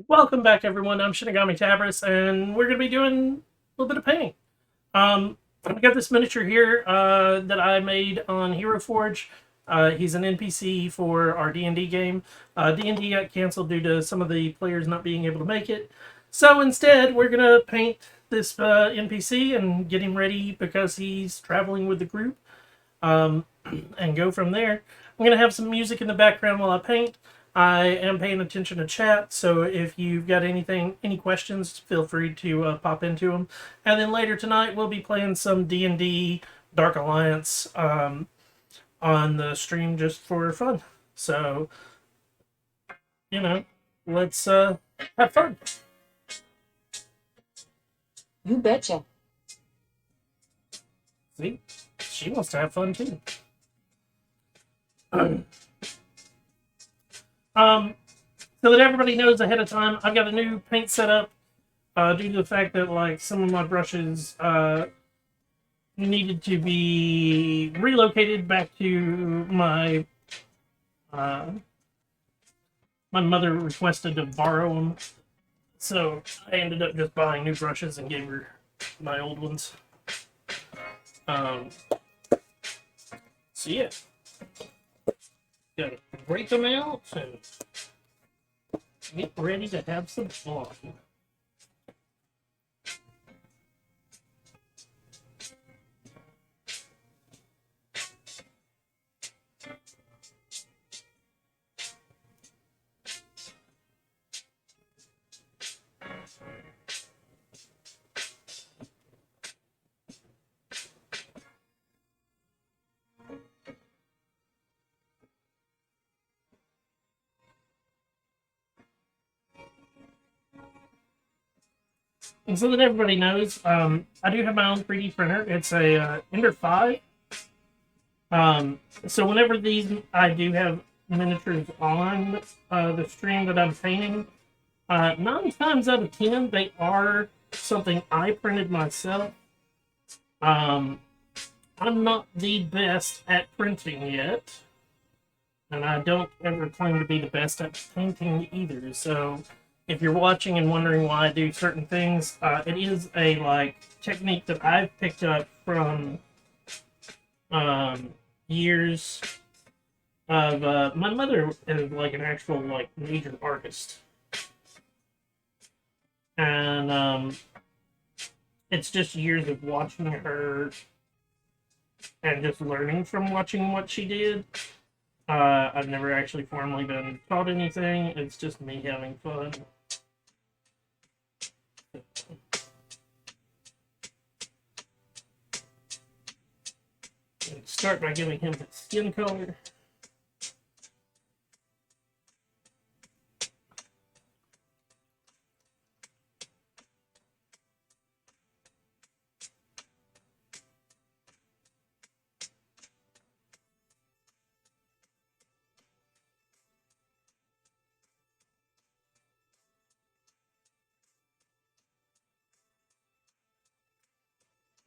Welcome back, everyone. I'm Shinigami Tabris, and we're going to be doing a little bit of painting. I've got this miniature here that I made on Hero Forge. He's an NPC for our D&D game. D&D got canceled due to some of the players not being able to make it. So instead, we're going to paint this NPC and get him ready because he's traveling with the group, and go from there. I'm going to have some music in the background while I paint. I am paying attention to chat, so if you've got any questions, feel free to pop into them. And then later tonight, we'll be playing some D&D Dark Alliance on the stream just for fun. So, let's have fun. You betcha. See? She wants to have fun, too. So that everybody knows ahead of time, I've got a new paint setup due to the fact that like some of my brushes needed to be relocated back to my my mother requested to borrow them, so I ended up just buying new brushes and gave her my old ones. So yeah, gotta break them out and get ready to have some fun. And so that everybody knows, I do have my own 3D printer. It's a Ender 5. So whenever I do have miniatures on the stream that I'm painting, 9 times out of 10, they are something I printed myself. I'm not the best at printing yet, and I don't ever claim to be the best at painting either, so if you're watching and wondering why I do certain things, it is a technique that I've picked up from years of my mother is like an actual major artist, and it's just years of watching her and just learning from watching what she did. I've never actually formally been taught anything. It's just me having fun. Start by giving him his skin color.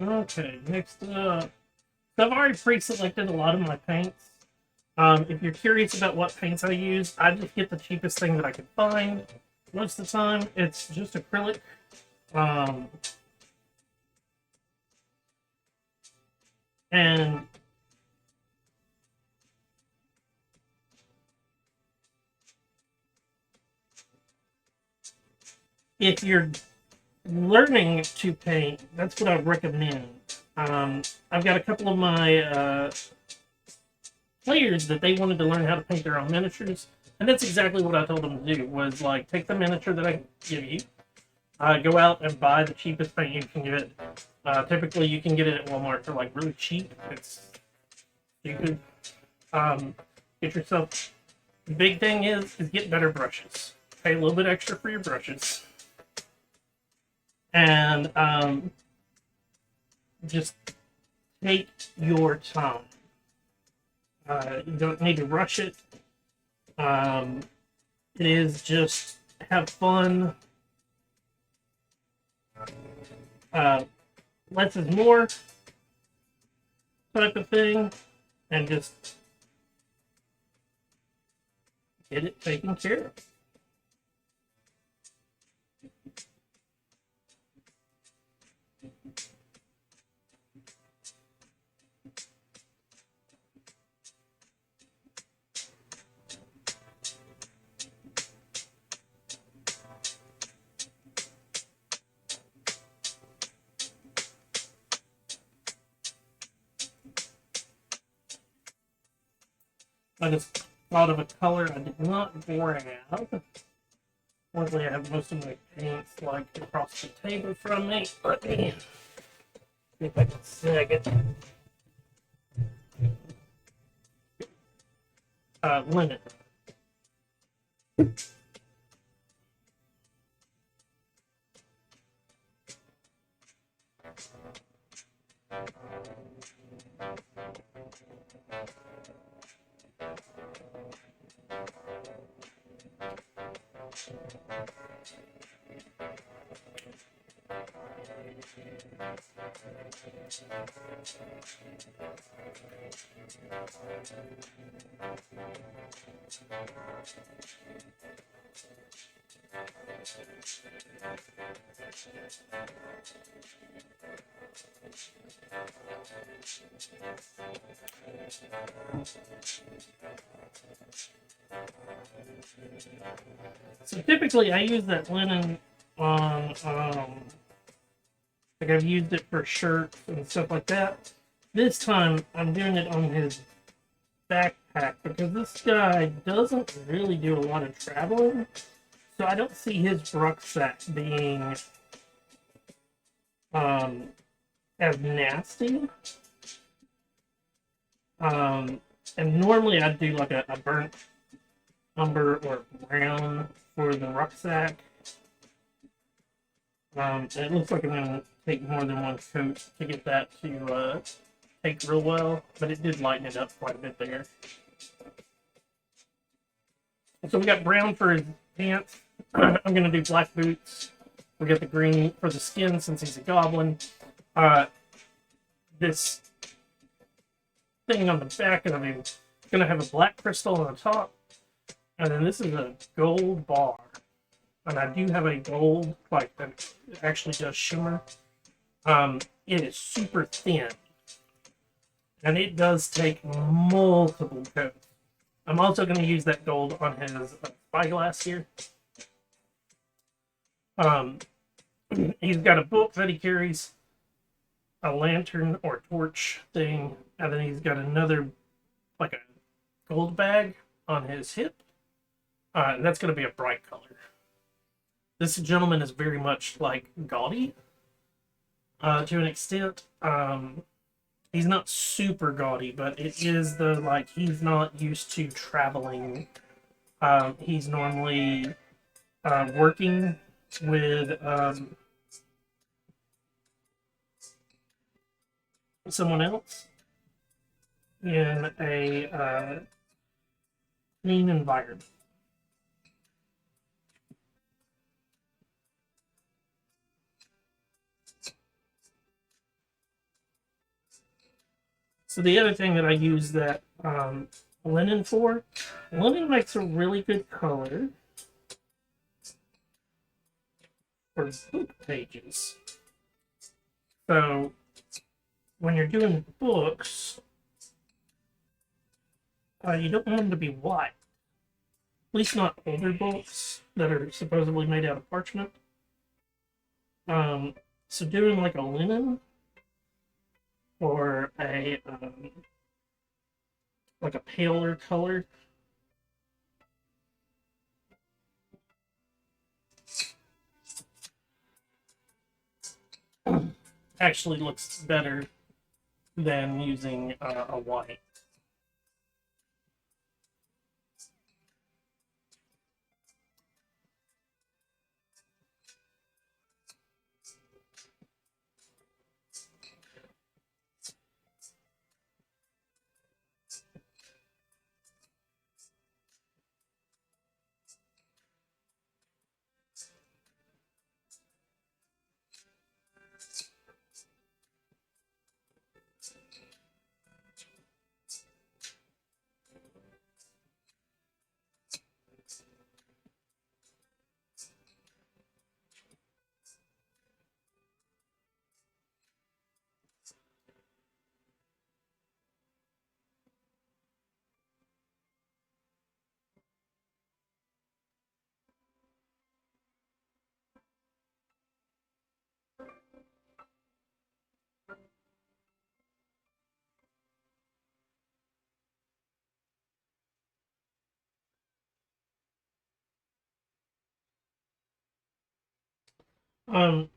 Okay, next up. So I've already pre-selected a lot of my paints. If you're curious about what paints I use, I just get the cheapest thing that I can find. Most of the time, it's just acrylic. And if you're learning to paint, that's what I recommend. I've got a couple of my players that they wanted to learn how to paint their own miniatures, and that's exactly what I told them to do, was take the miniature that I give you, go out and buy the cheapest paint you can get. Typically you can get it at Walmart for really cheap. You could get yourself, the big thing is get better brushes. Pay a little bit extra for your brushes. And just take your time. You don't need to rush it. It is just have fun. Less is more type of thing, and just get it taken care of. I just thought of a color I did not grab. Luckily, I have most of my paints like across the table from me. Let me see if I can snag it. Linen. So typically I use that linen on, like I've used it for shirts and stuff like that. This time I'm doing it on his backpack because this guy doesn't really do a lot of traveling. So I don't see his rucksack being as nasty. And normally I'd do like a burnt umber or brown for the rucksack. It looks like I'm going to take more than one coat to get that to take real well, but it did lighten it up quite a bit there. So we got brown for his pants. I'm going to do black boots. We got the green for the skin since he's a goblin. This thing on the back of him is going to have a black crystal on the top. And then this is a gold bar. And I do have a gold, like, that actually does shimmer. It is super thin. And it does take multiple coats. I'm also going to use that gold on his spyglass here. He's got a book that he carries, a lantern or torch thing, and then he's got another, like a gold bag on his hip. And that's going to be a bright color. This gentleman is very much like gaudy to an extent. He's not super gaudy, but it is the, like, he's not used to traveling. He's normally working with someone else in a clean environment. So the other thing that I use that linen for, linen makes a really good color for book pages. So when you're doing books, you don't want them to be white. At least not older books that are supposedly made out of parchment. So doing like a linen or a like a paler color actually looks better than using a white. Um,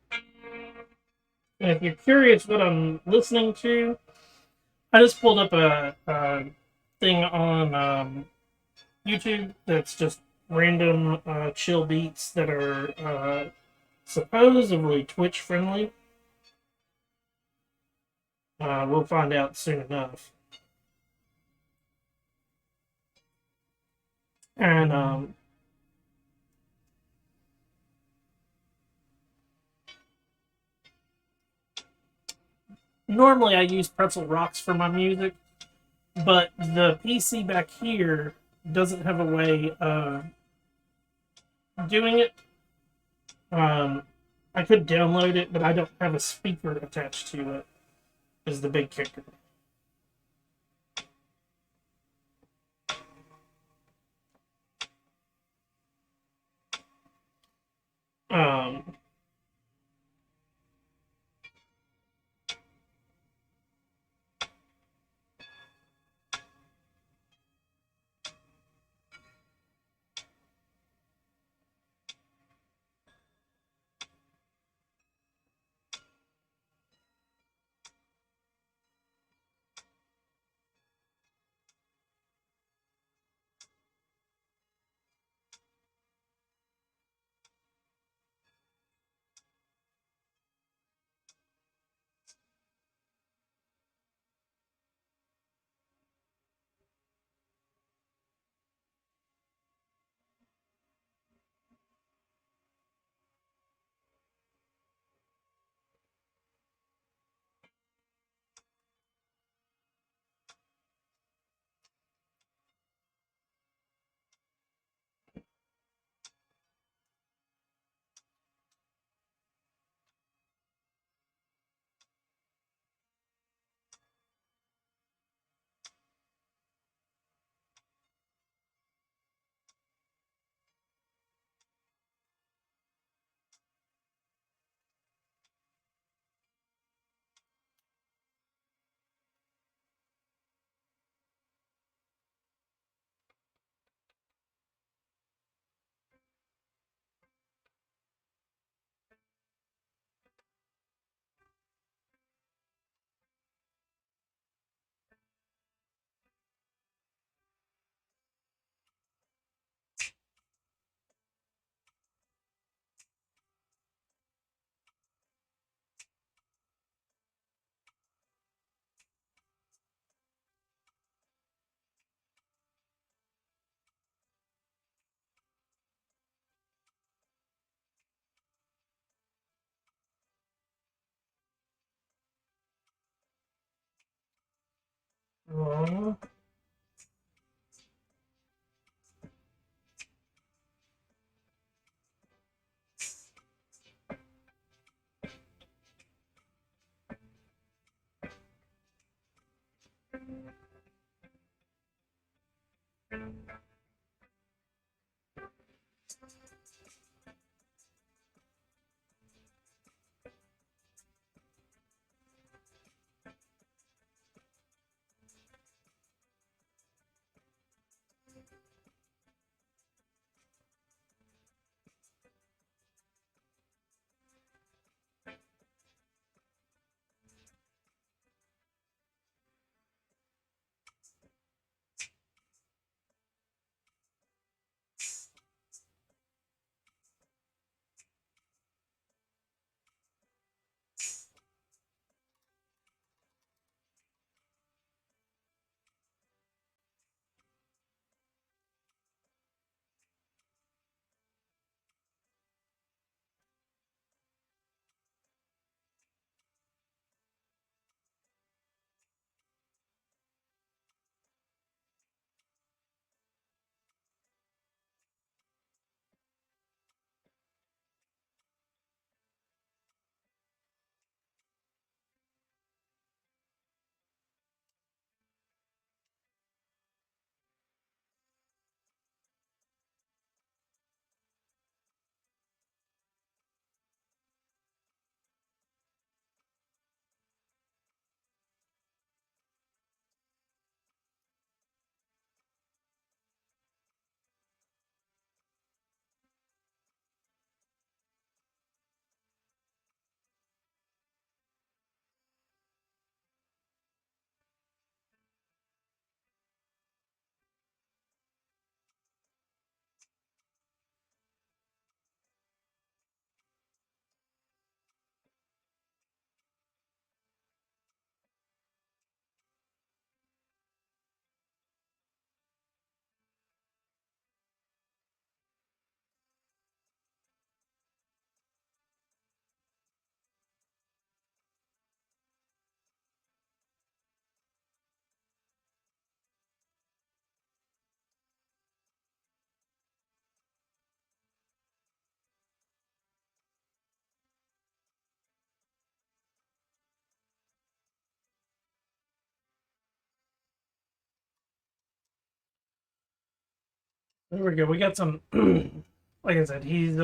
if you're curious what I'm listening to, I just pulled up a thing on YouTube that's just random chill beats that are supposedly Twitch friendly. We'll find out soon enough. And normally I use Pretzel Rocks for my music, but the PC back here doesn't have a way of doing it. I could download it, but I don't have a speaker attached to it, is the big kicker. Um, uh, There we go. We got some. Like I said, he's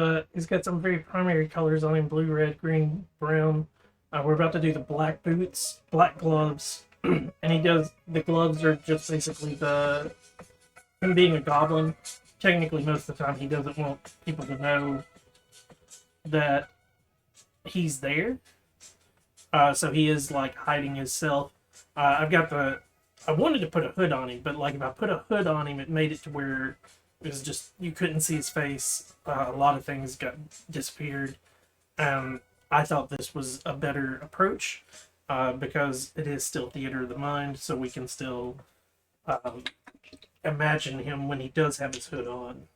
got some very primary colors on him: blue, red, green, brown. We're about to do the black boots, black gloves, and he does the gloves are just basically the him being a goblin. Technically, most of the time, he doesn't want people to know that he's there. So he is like hiding himself. I've got the. I wanted to put a hood on him, but like if I put a hood on him, it made it to where it was just you couldn't see his face. A lot of things got disappeared. I thought this was a better approach because it is still theater of the mind, so we can still um, imagine him when he does have his hood on.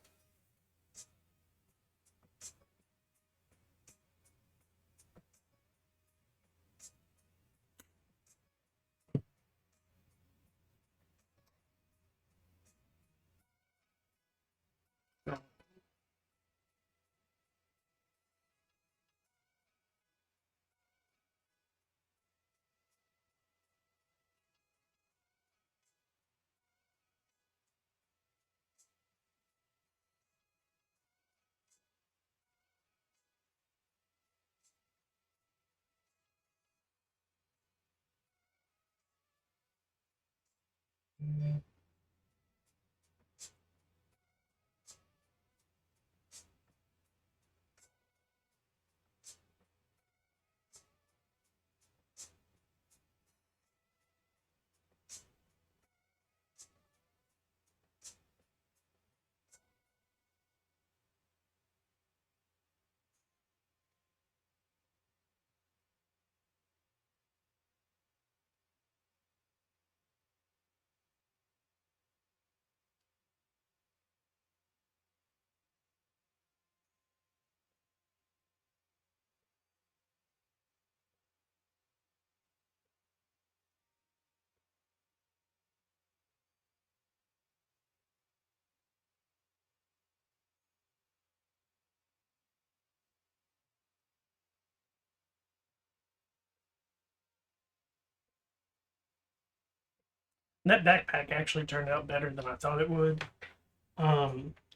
That backpack actually turned out better than I thought it would.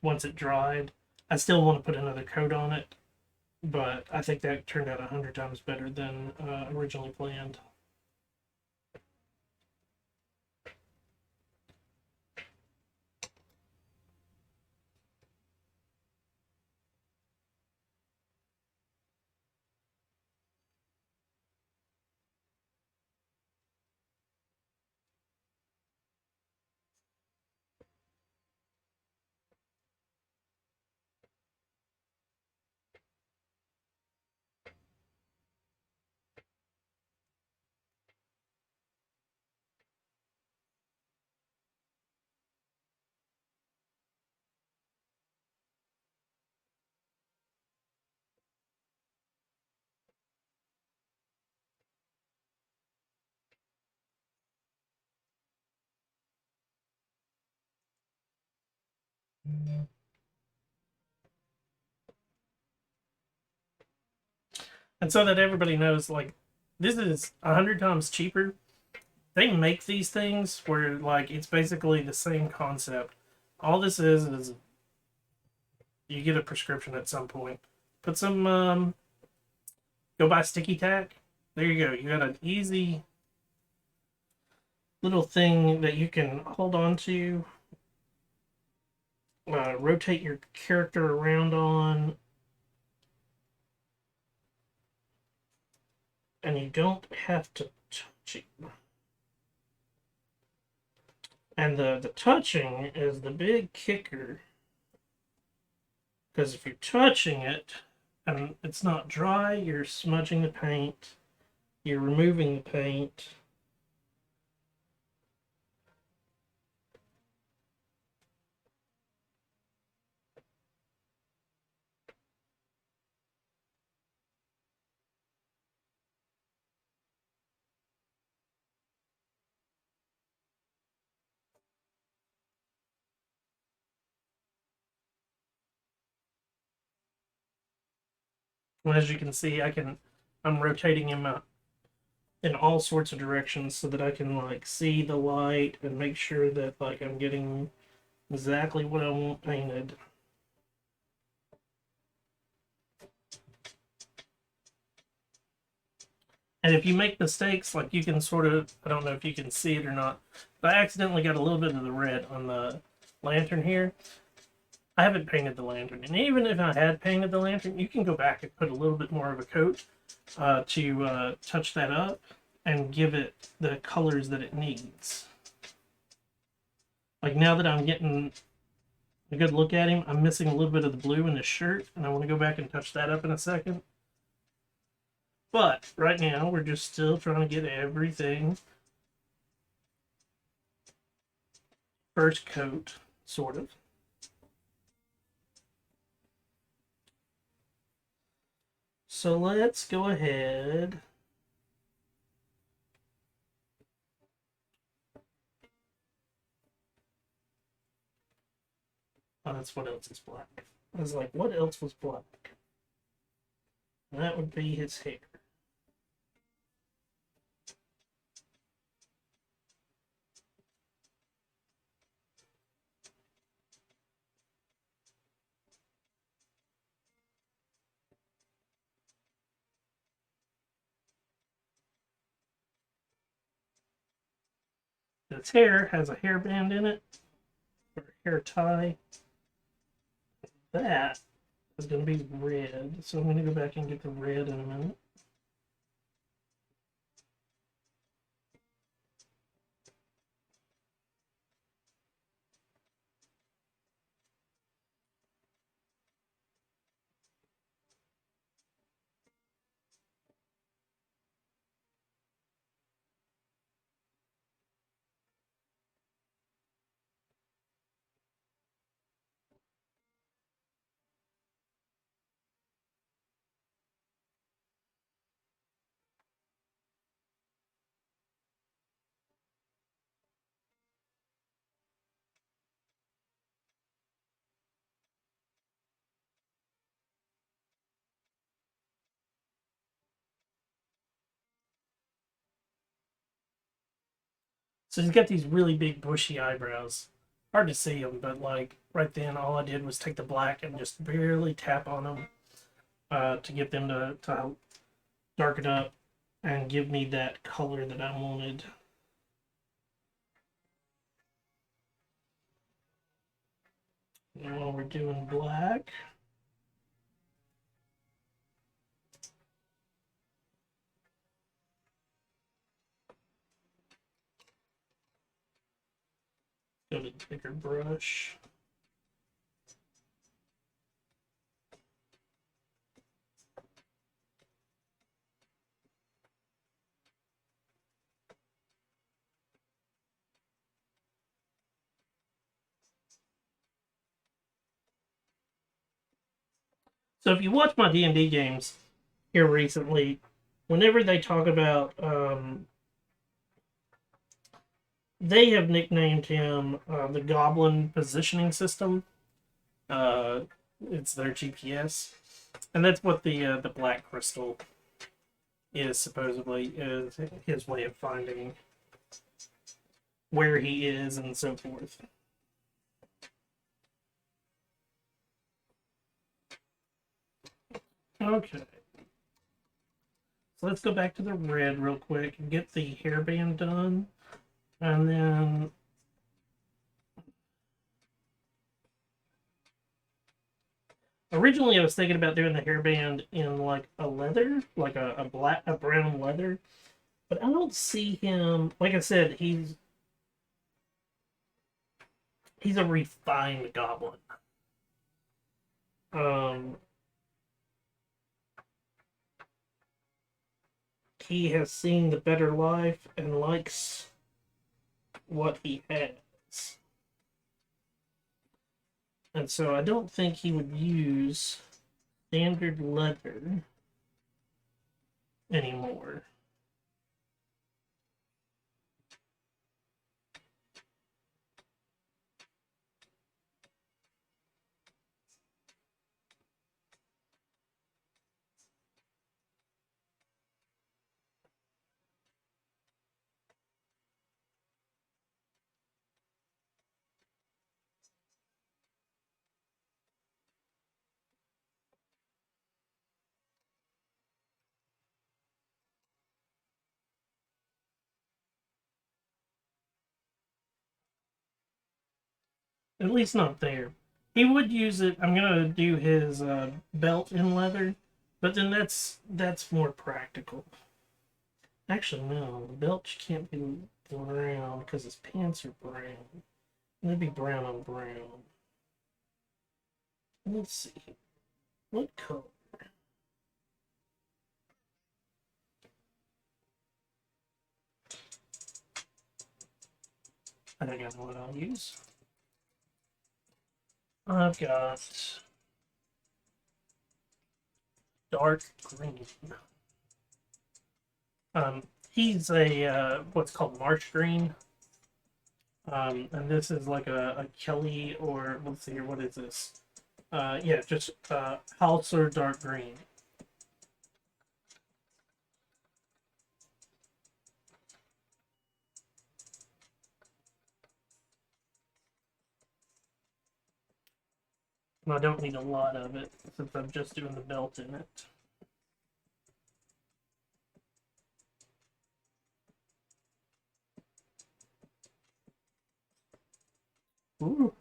Once it dried, I still want to put another coat on it, but I think that turned out 100 times better than originally planned. And so that everybody knows, like, this is 100 times cheaper. They make these things where, like, it's basically the same concept. All this is you get a prescription at some point. Put some, go buy sticky tack. There you go. You got an easy little thing that you can hold on to, rotate your character around on, and you don't have to touch it. And the touching is the big kicker. Because if you're touching it and it's not dry, you're smudging the paint, you're removing the paint. And as you can see, I'm rotating him in all sorts of directions so that I can like see the light and make sure that like I'm getting exactly what I want painted. And if you make mistakes, like you can sort of, I don't know if you can see it or not, but I accidentally got a little bit of the red on the lantern here. I haven't painted the lantern, and even if I had painted the lantern, you can go back and put a little bit more of a coat to touch that up and give it the colors that it needs. Like now that I'm getting a good look at him, I'm missing a little bit of the blue in his shirt, and I want to go back and touch that up in a second. But right now, we're just still trying to get everything first coat, sort of. So let's go ahead. Oh, that's what else is black. I was like, what else was black? That would be his hair. His hair has a hairband in it, or a hair tie. That is going to be red, so I'm going to go back and get the red in a minute. So he's got these really big bushy eyebrows. Hard to see them, but like right then, all I did was take the black and just barely tap on them to get them to darken up and give me that color that I wanted. And while we're doing black, go to the bigger brush. So if you watch my D&D games here recently, whenever they talk about, they have nicknamed him the Goblin Positioning System. Uh, it's their GPS, and that's what the black crystal is supposedly is his way of finding where he is and so forth. Okay. So let's go back to the red real quick and get the hairband done. And then originally I was thinking about doing the hairband in like a leather, like a brown leather. But I don't see him, like I said, he's a refined goblin. Um he has seen the better life and likes what he has. And so I don't think he would use standard leather anymore. At least not there. He would use it. I'm gonna do his belt in leather, but then that's more practical. Actually, no, the belt can't be brown because his pants are brown. It'd be brown on brown. Let's see, what color? I think I know what I'll use. I've got dark green. He's a what's called marsh green. And this is like a Kelly or let's see here, what is this? Yeah, just house or dark green. And I don't need a lot of it since I'm just doing the belt in it. Ooh.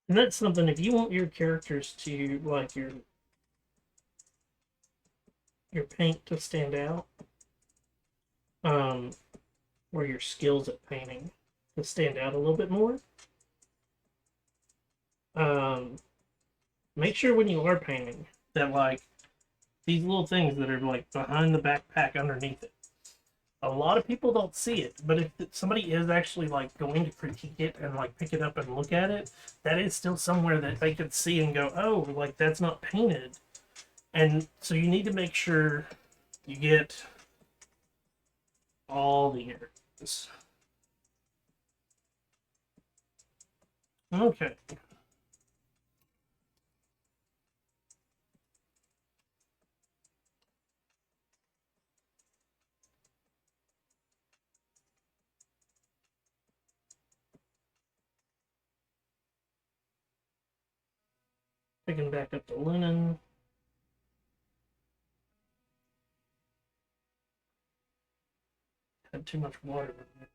And that's something if you want your characters to like your paint to stand out, um, or your skills at painting to stand out a little bit more. Um, Make sure when you are painting that like these little things that are like behind the backpack underneath it. A lot of people don't see it, but if somebody is actually like going to critique it and like pick it up and look at it, that is still somewhere that they could see and go, oh, like that's not painted. And so you need to make sure you get all the areas. Okay. Picking back up the linen. Had too much water in there.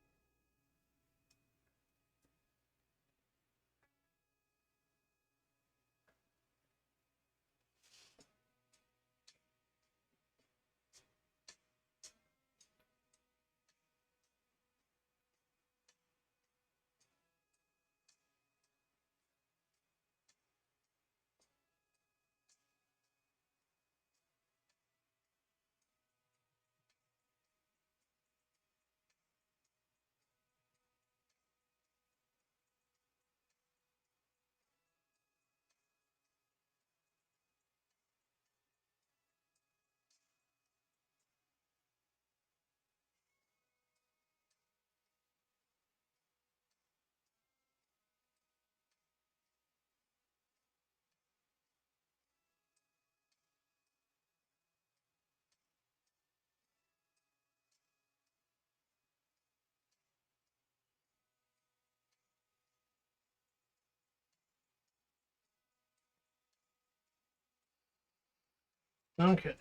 Okay.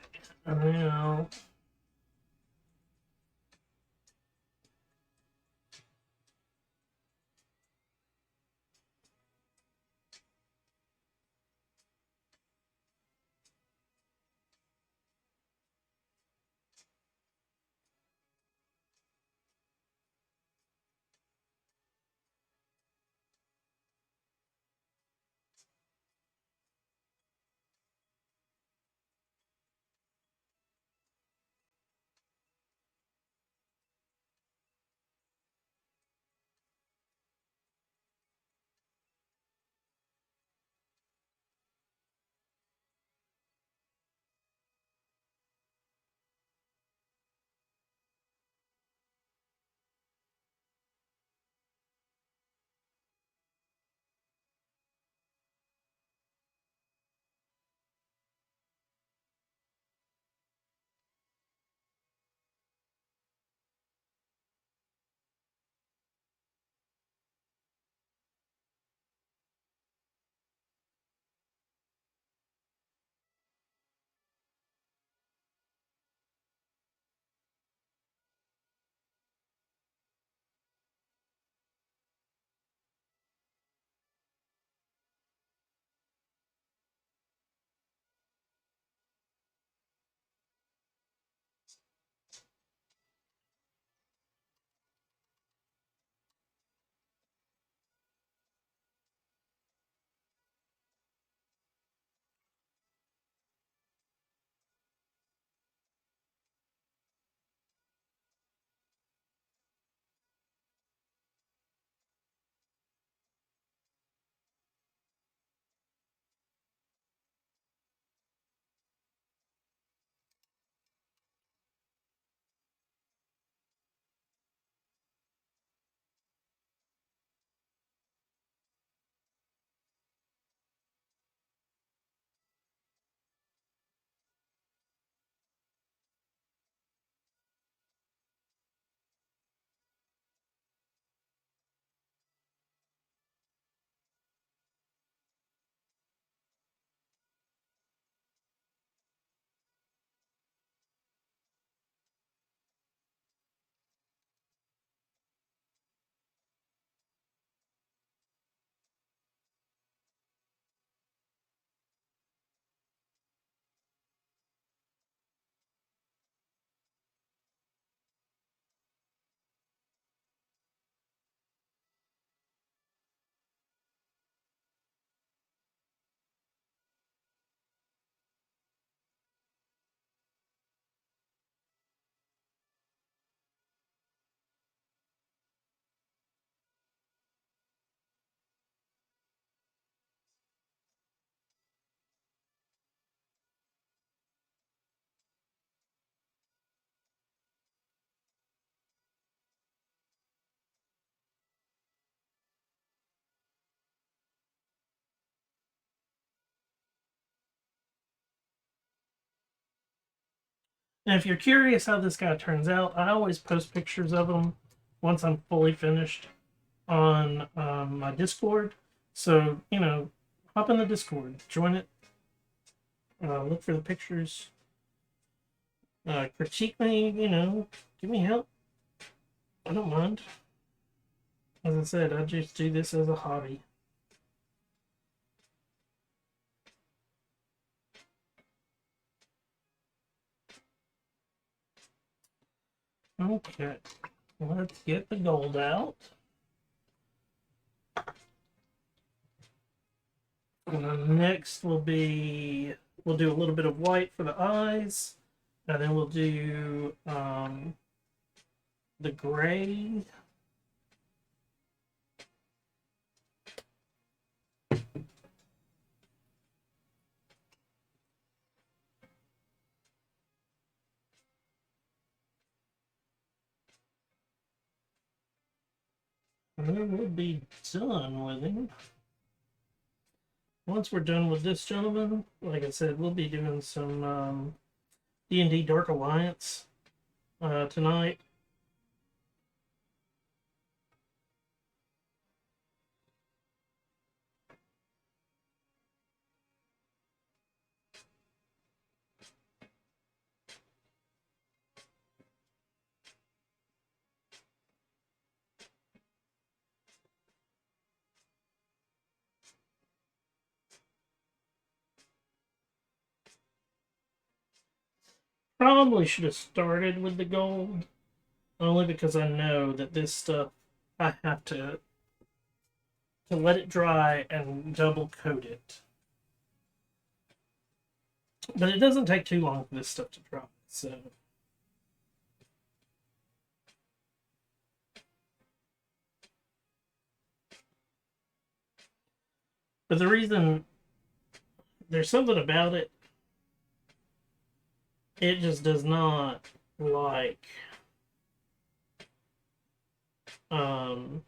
Now And if you're curious how this guy turns out, I always post pictures of him once I'm fully finished on my Discord. So, hop in the Discord, join it, look for the pictures, critique me, give me help. I don't mind. As I said, I just do this as a hobby. Okay, let's get the gold out. And then next we'll do a little bit of white for the eyes, and then we'll do the gray. And then we'll be done with him. Once we're done with this gentleman, like I said, we'll be doing some D&D Dark Alliance tonight. Probably should have started with the gold, only because I know that this stuff I have to let it dry and double coat it. But it doesn't take too long for this stuff to dry, so. But the reason, there's something about it, it just does not like um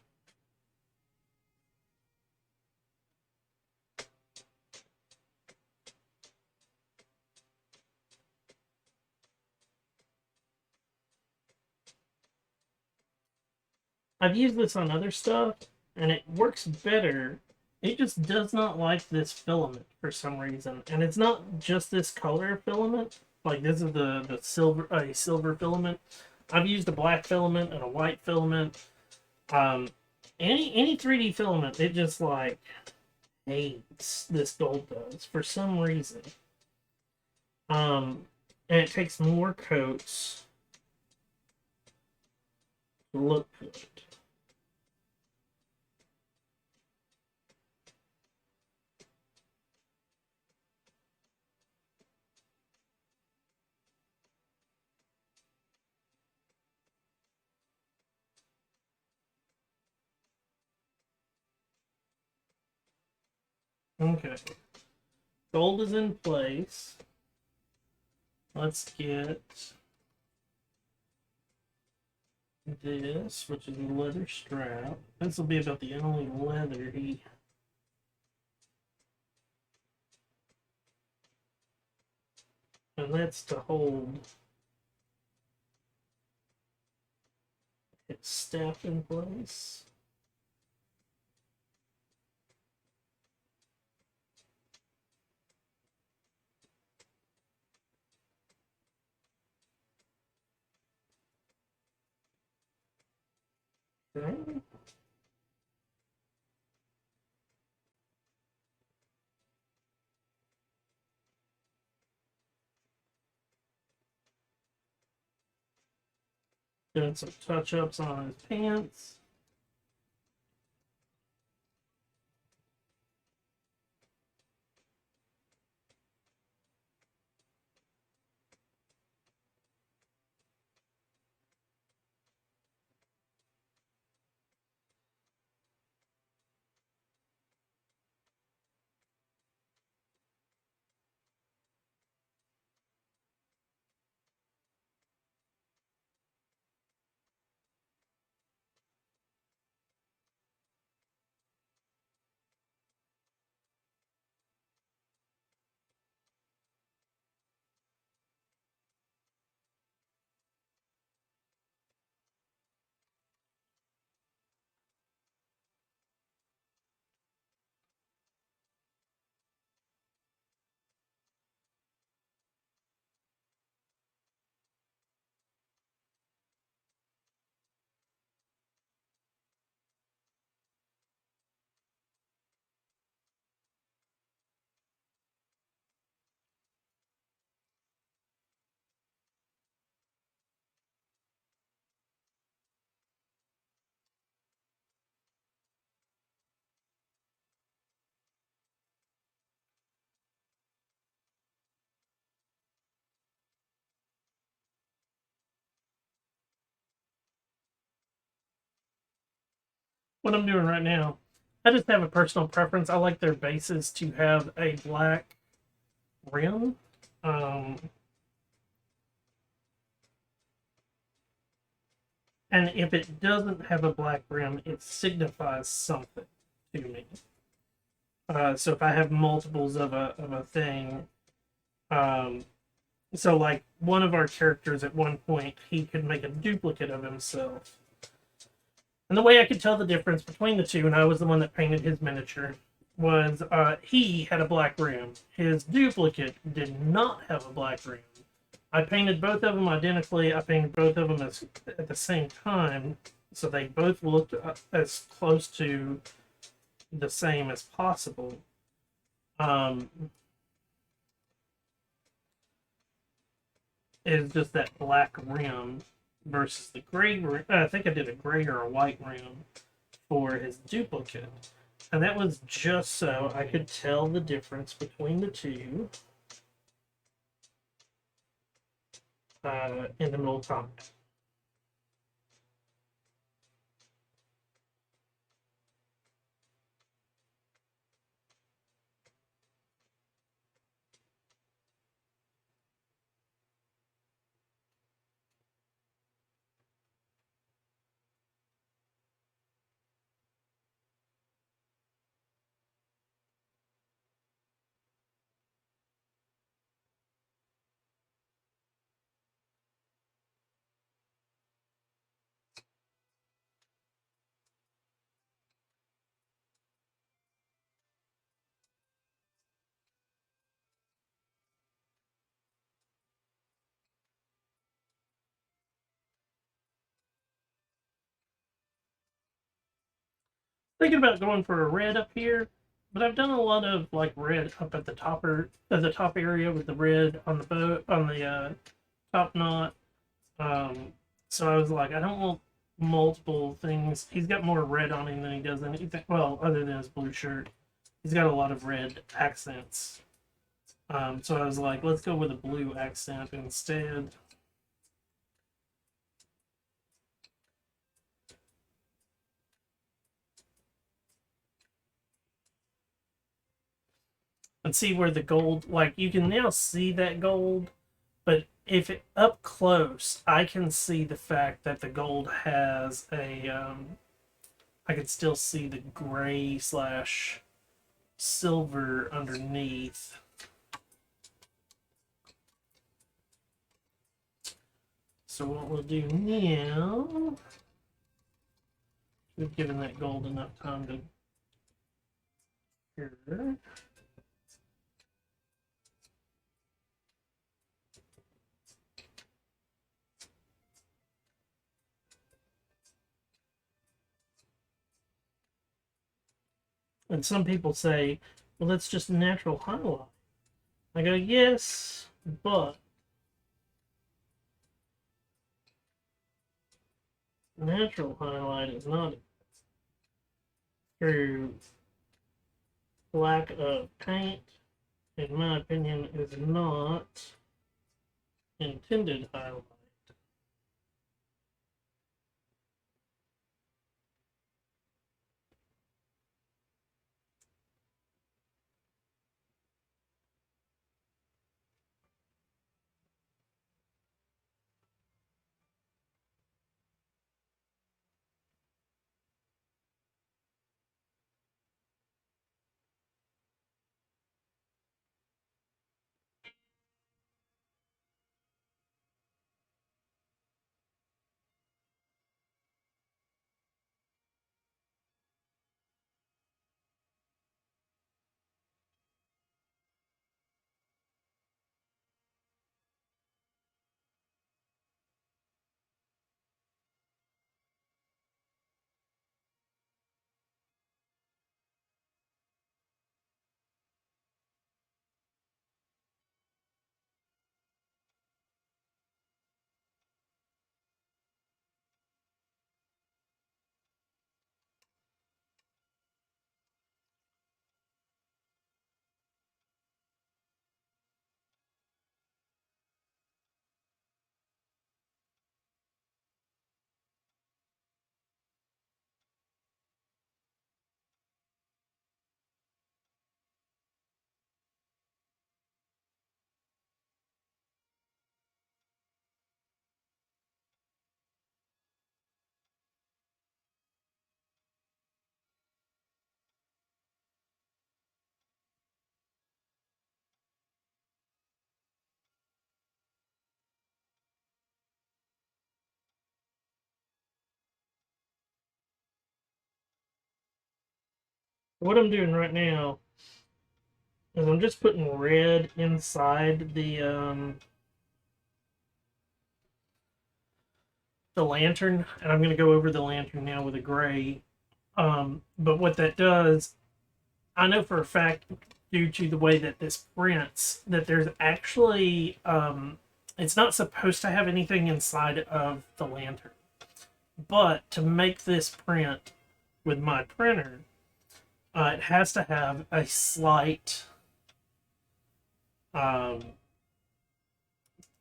I've used this on other stuff and it works better. It just does not like this filament for some reason. And it's not just this color filament. Like this is the silver filament. I've used a black filament and a white filament. Any 3D filament, it just like hates this gold does for some reason. And it takes more coats to look good. Okay. Gold is in place. Let's get this, which is a leather strap. This will be about the only leather he. And that's to hold his staff in place. Okay. Doing some touch-ups on his pants. what I'm doing right now, I just have a personal preference. I like their bases to have a black rim. Um, and if it doesn't have a black rim, it signifies something to me. So if I have multiples of a thing, um, so like one of our characters at one point, he could make a duplicate of himself. And the way I could tell the difference between the two, and I was the one that painted his miniature, was he had a black rim. His duplicate did not have a black rim. I painted both of them identically. I painted both of them at the same time, so they both looked as close to the same as possible. Um, it's just that black rim versus the gray rim. I think I did a gray or a white rim for his duplicate. And that was just so I could tell the difference between the two in the middle combat. Thinking about going for a red up here, but I've done a lot of like red up at the the top area with the red on the boat on the top knot. Um, so I was like, I don't want multiple things. He's got more red on him than he does anything. Well, other than his blue shirt, he's got a lot of red accents. So I was like, let's go with a blue accent instead. And see where the gold, like you can now see that gold, but if it up close, I can see the fact that the gold has a, I can still see the gray slash silver underneath. So what we'll do now, we've given that gold enough time to here. And some people say, well, that's just natural highlight. I go, yes, but natural highlight is not through lack of paint, in my opinion, is not intended highlight. what I'm doing right now is I'm just putting red inside the lantern, and I'm going to go over the lantern now with a gray. But what that does, I know for a fact, due to the way that this prints, that there's actually it's not supposed to have anything inside of the lantern. But to make this print with my printer, it has to have a slight um,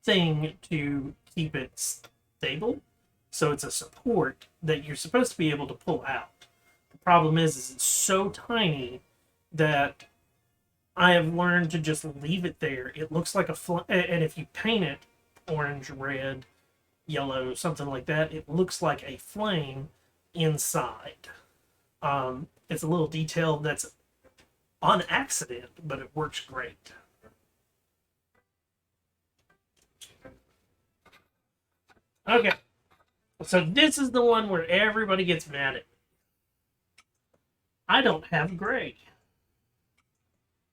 thing to keep it stable. So it's a support that you're supposed to be able to pull out. The problem is it's so tiny that I have learned to just leave it there. It looks like and if you paint it orange, red, yellow, something like that, it looks like a flame inside. It's a little detail that's on accident, but it works great. Okay, so this is the one where everybody gets mad at me. I don't have gray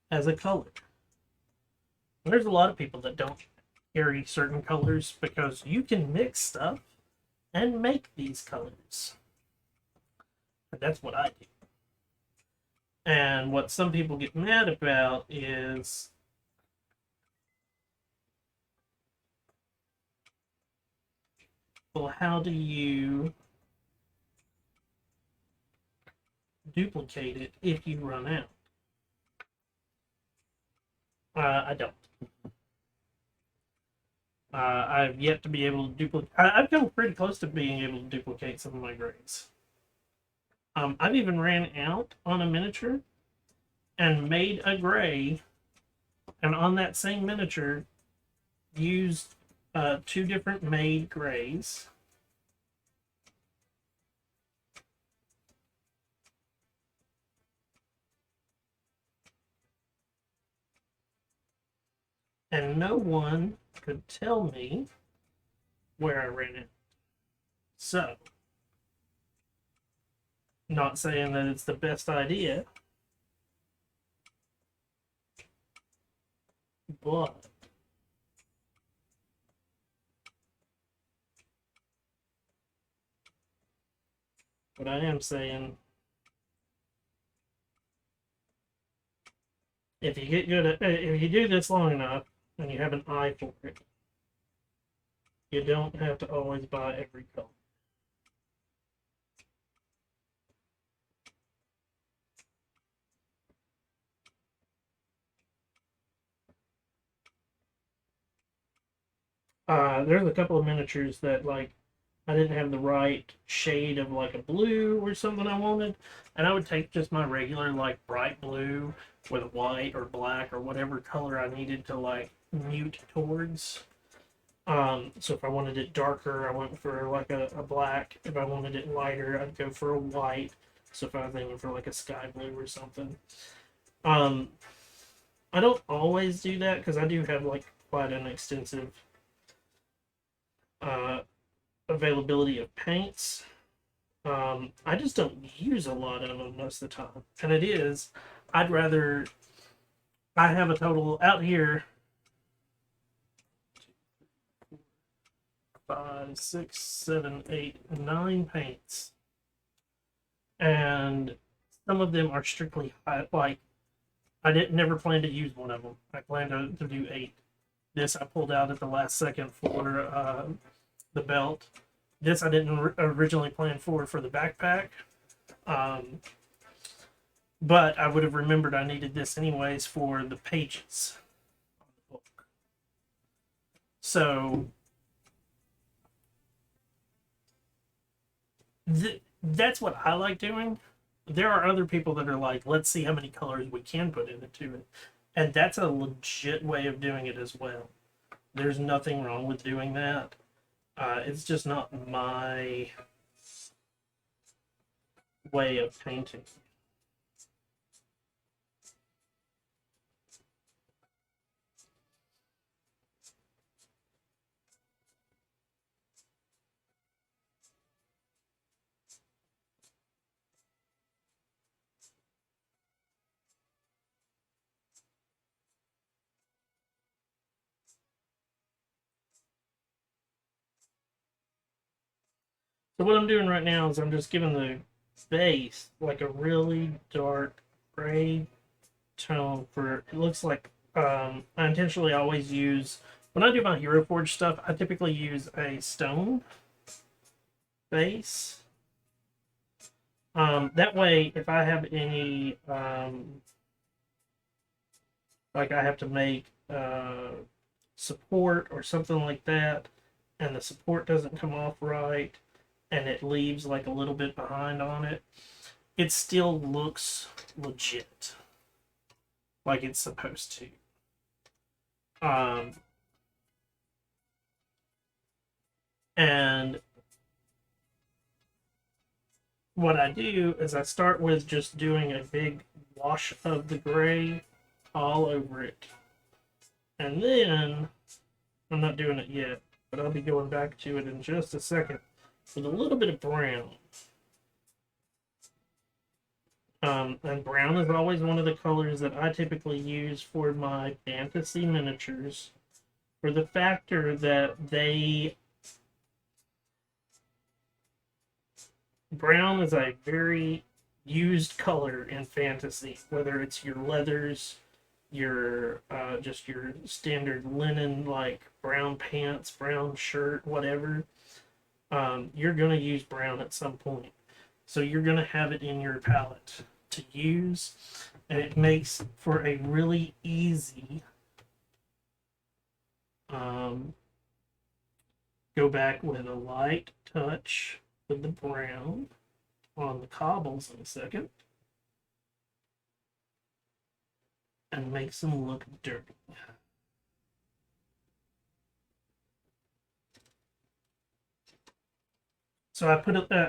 as a color. And there's a lot of people that don't carry certain colors because you can mix stuff and make these colors. And that's what I do. And what some people get mad about is well, how do you duplicate it if you run out? I don't. I've yet to be able to duplicate. I've come pretty close to being able to duplicate some of my grays. I've even ran out on a miniature and made a gray, and on that same miniature used two different made grays. And no one could tell me where I ran it. So, not saying that it's the best idea, but what I am saying, if you get good at, if you do this long enough and you have an eye for it, you don't have to always buy every color. There's a couple of miniatures that like I didn't have the right shade of like a blue or something I wanted, and I would take just my regular like bright blue with white or black or whatever color I needed to like mute towards. So if I wanted it darker, I went for like a black. If I wanted it lighter, I'd go for a white. So if I was aiming for like a sky blue or something. Um, I don't always do that because I do have like quite an extensive uh, availability of paints. I just don't use a lot of them most of the time. And it is, I'd rather, I have a total out here 5, 6, 7, 8, 9 paints. And some of them are strictly like, I didn't never plan to use one of them. I planned to do 8. This I pulled out at the last second for the belt. This I didn't originally plan for the backpack. But I would have remembered I needed this anyways for the pages on the book. So that's what I like doing. There are other people that are like, let's see how many colors we can put into it. And that's a legit way of doing it as well. There's nothing wrong with doing that. It's just not my way of painting. So what I'm doing right now is I'm just giving the base like a really dark gray tone for it looks like I intentionally always use when I do my Hero Forge stuff, I typically use a stone base. That way if I have any like I have to make support or something like that and the support doesn't come off right and it leaves like a little bit behind on it, it still looks legit like it's supposed to. And what I do is I start with just doing a big wash of the gray all over it. And then, I'm not doing it yet, but I'll be going back to it in just a second with a little bit of brown. And brown is always one of the colors that I typically use for my fantasy miniatures for the factor that brown is a very used color in fantasy, whether it's your leathers, your just your standard linen like brown pants, brown shirt, whatever. You're gonna use brown at some point, so you're gonna have it in your palette to use, and it makes for a really easy go back with a light touch with the brown on the cobbles in a second and makes them look dirty. So I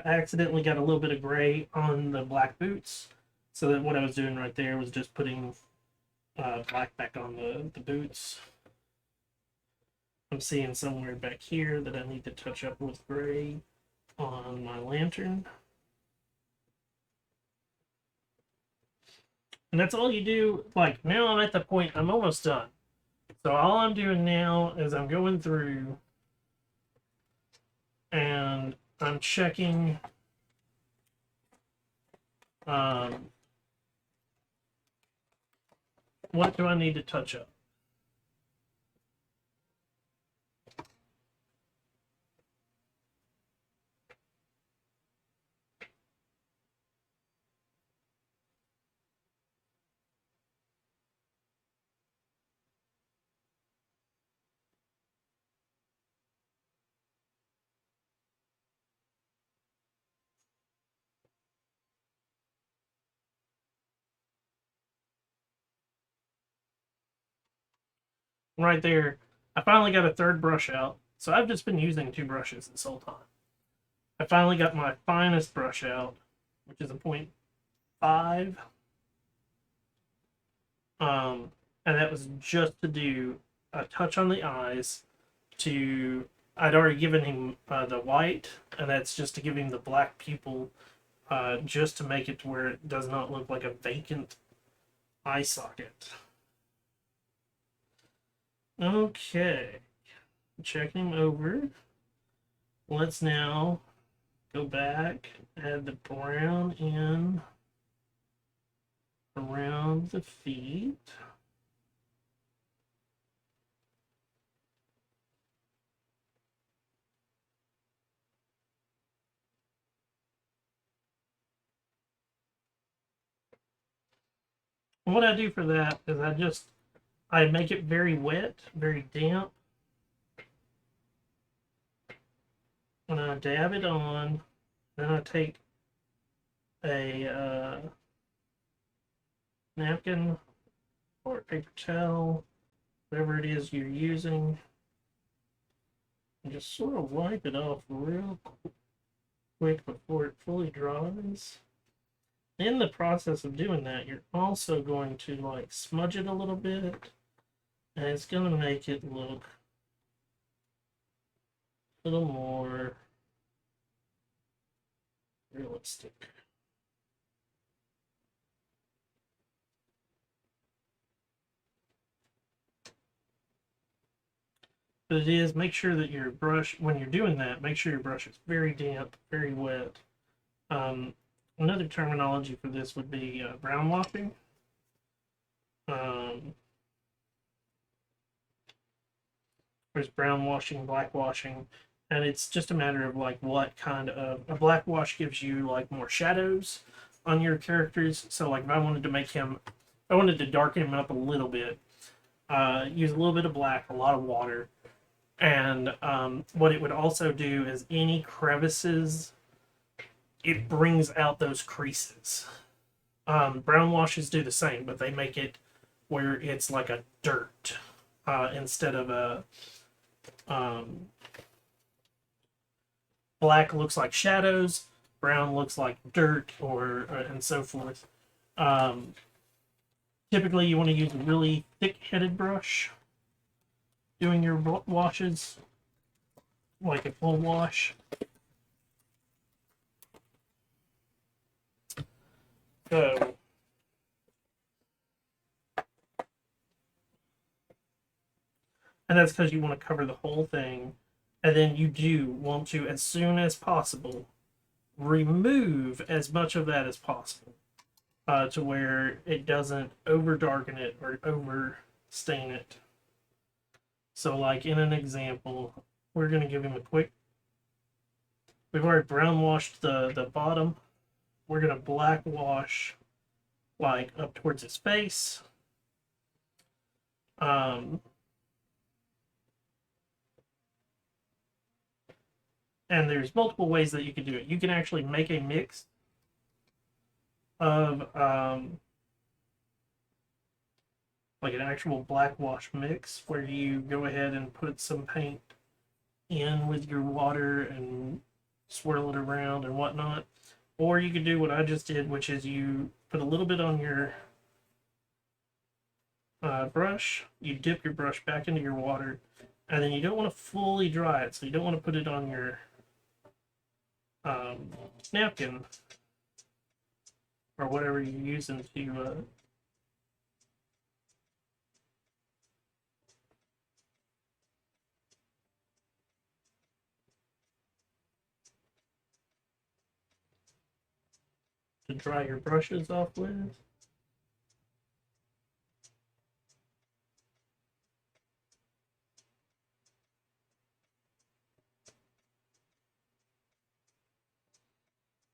accidentally got a little bit of gray on the black boots. So that what I was doing right there was just putting black back on the boots. I'm seeing somewhere back here that I need to touch up with gray on my lantern. And that's all you do. Like, now I'm at the point, I'm almost done. So all I'm doing now is I'm going through and I'm checking what do I need to touch up. Right there, I finally got a third brush out. So I've just been using 2 brushes this whole time. I finally got my finest brush out, which is a 0.5. And that was just to do a touch on the eyes. I'd already given him the white, and that's just to give him the black pupil, just to make it to where it does not look like a vacant eye socket. Okay, checking him over. Let's now go back, add the brown in around the feet. And what I do for that is I make it very wet, very damp, and I dab it on. Then I take a napkin or a paper towel, whatever it is you're using, and just sort of wipe it off real quick before it fully dries. In the process of doing that, you're also going to like smudge it a little bit, and it's going to make it look a little more realistic. But it is, make sure that your brush, when you're doing that, make sure your brush is very damp, very wet. Another terminology for this would be brown washing. There's brown washing, black washing, and it's just a matter of like what kind of a black wash gives you like more shadows on your characters. So like if I wanted to make him, if I wanted to darken him up a little bit, use a little bit of black, a lot of water, and what it would also do is any crevices, it brings out those creases. Brown washes do the same, but they make it where it's like a dirt instead of a black looks like shadows, brown looks like dirt, or and so forth. Typically, you want to use a really thick-headed brush doing your washes, like a full wash. So, and that's because you want to cover the whole thing. And then you do want to, as soon as possible, remove as much of that as possible to where it doesn't over darken it or over stain it. So, like in an example, we're going to give him a quick. We've already brown washed the bottom. We're going to black wash like up towards his face. And there's multiple ways that you can do it. You can actually make a mix of like an actual black wash mix where you go ahead and put some paint in with your water and swirl it around and whatnot. Or you could do what I just did, which is you put a little bit on your brush, you dip your brush back into your water, and then you don't want to fully dry it, so you don't want to put it on your napkin or whatever you're using to dry your brushes off with.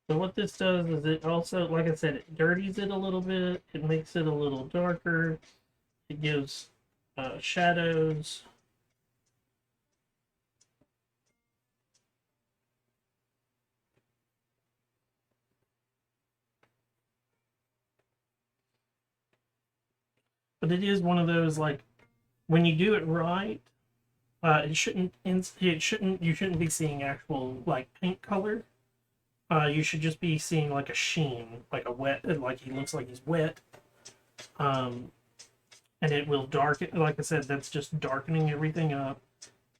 So what this does is it also, like I said, it dirties it a little bit. It makes it a little darker. It gives shadows. But it is one of those, like, when you do it right, you shouldn't be seeing actual like paint color. You should just be seeing like a sheen, like a wet, like he looks like he's wet. And it will darken, like I said, that's just darkening everything up,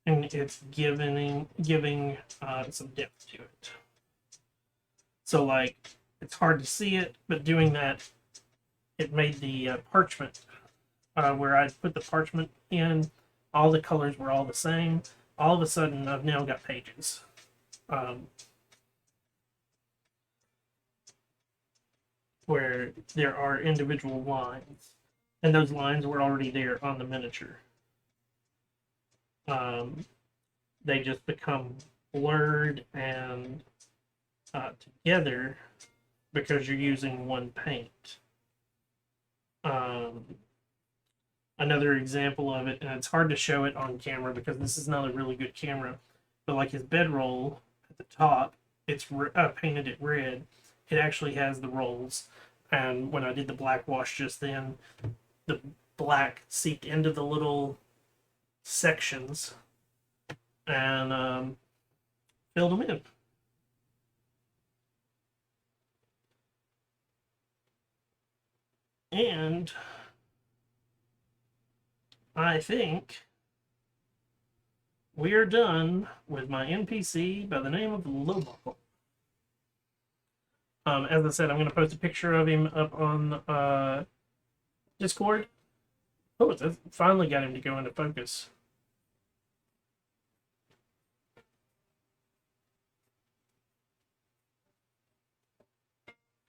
and it's giving some depth to it. So like, it's hard to see it, but doing that, it made the parchment, where I put the parchment in, all the colors were all the same. All of a sudden, I've now got pages. Where there are individual lines, and those lines were already there on the miniature. They just become blurred and together because you're using one paint. Another example of it, and it's hard to show it on camera because this is not a really good camera, but like his bedroll at the top, it's painted it red. It actually has the rolls, and when I did the black wash just then, the black seeped into the little sections and filled them in. And I think we are done with my NPC by the name of Lobo. As I said, I'm going to post a picture of him up on Discord. Oh, it finally got him to go into focus.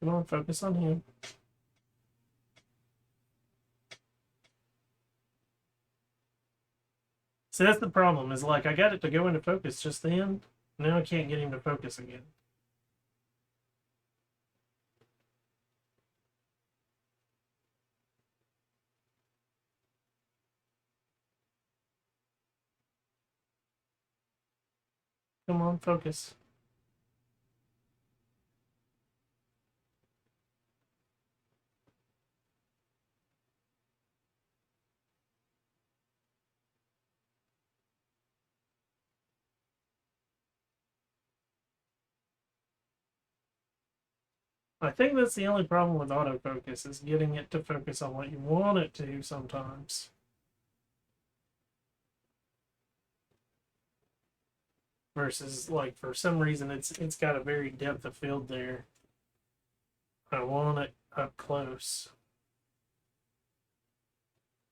Come on, focus on him. See, that's the problem, is like I got it to go into focus just then. Now I can't get him to focus again. Come on, focus. I think that's the only problem with autofocus, is getting it to focus on what you want it to sometimes. Versus, like, for some reason, it's got a very depth of field there. I want it up close.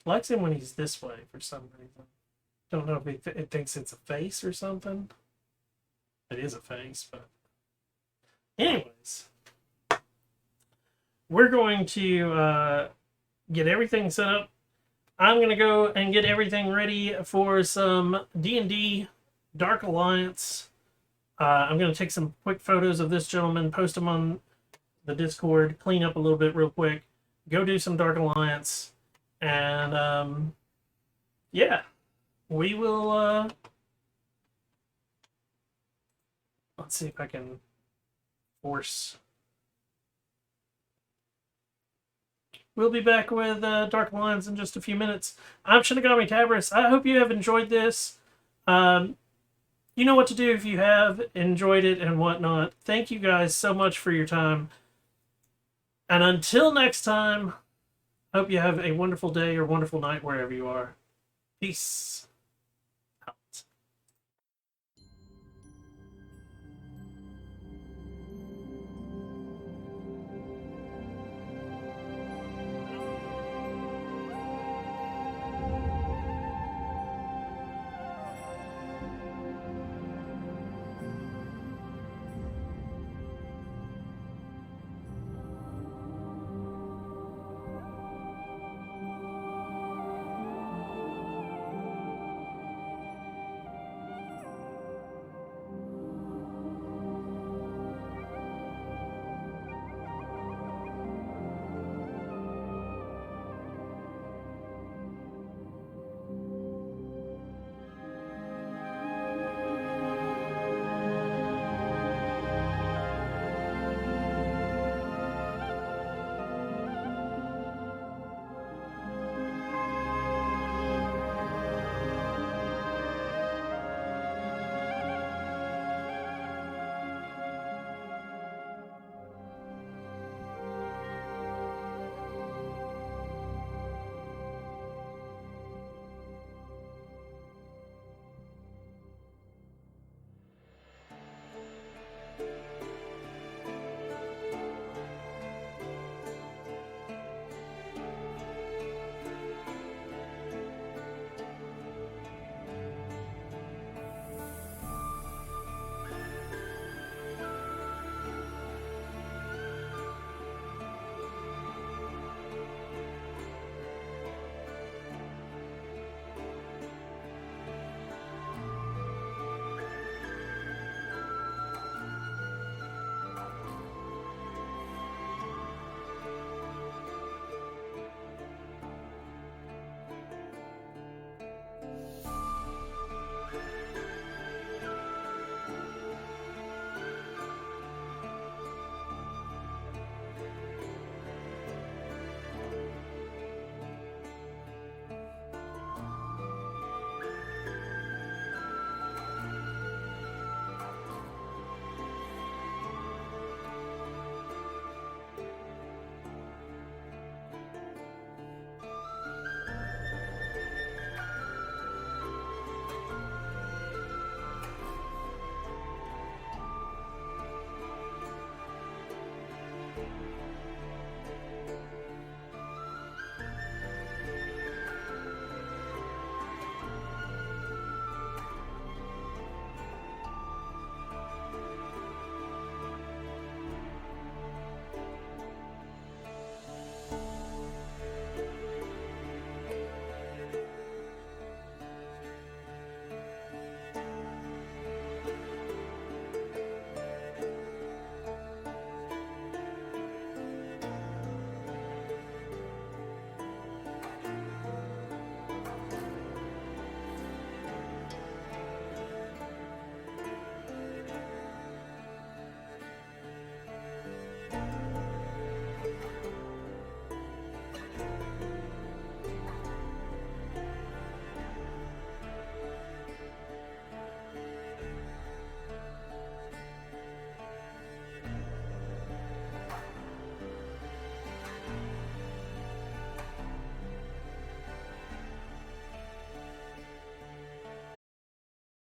Likes him when he's this way for some reason. Don't know if it thinks it's a face or something. It is a face, but anyways, we're going to get everything set up. I'm going to go and get everything ready for some D&D Dark Alliance. I'm going to take some quick photos of this gentleman, post them on the Discord, clean up a little bit real quick, go do some Dark Alliance, and yeah, we will. Let's see if I can force. We'll be back with Dark Alliance in just a few minutes. I'm Shinigami Tabris. I hope you have enjoyed this. You know what to do if you have enjoyed it and whatnot. Thank you guys so much for your time. And until next time, hope you have a wonderful day or wonderful night wherever you are. Peace.